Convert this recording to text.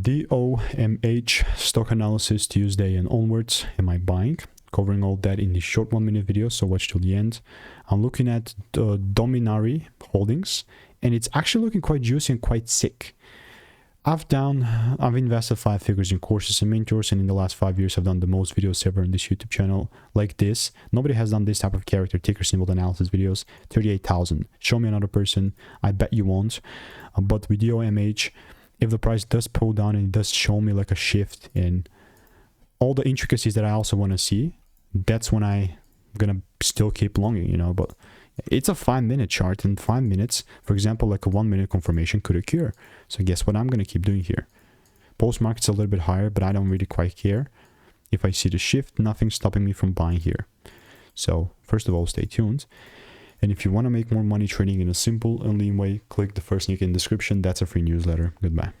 DOMH stock analysis Tuesday and onwards. Am I buying? Covering all that in the short 1-minute video, so watch till the end. I'm looking at the Dominari Holdings, and it's actually looking quite juicy and quite sick. I've invested 5 figures in courses and mentors, and in the last 5 years I've done the most videos ever on this YouTube channel like this. Nobody has done this type of character ticker symbol analysis videos. 38,000. Show me another person. I bet you won't. But with DOMH, if the price does pull down and it does show me like a shift in all the intricacies that I also want to see, that's when I'm gonna still keep longing, you know. But it's a 5-minute chart, and 5 minutes, for example, like a 1-minute confirmation could occur. So guess what I'm gonna keep doing here? Post market's a little bit higher, but I don't really quite care. If I see the shift, nothing's stopping me from buying here. So first of all, stay tuned. And if you want to make more money trading in a simple and lean way, click the first link in the description. That's a free newsletter. Goodbye.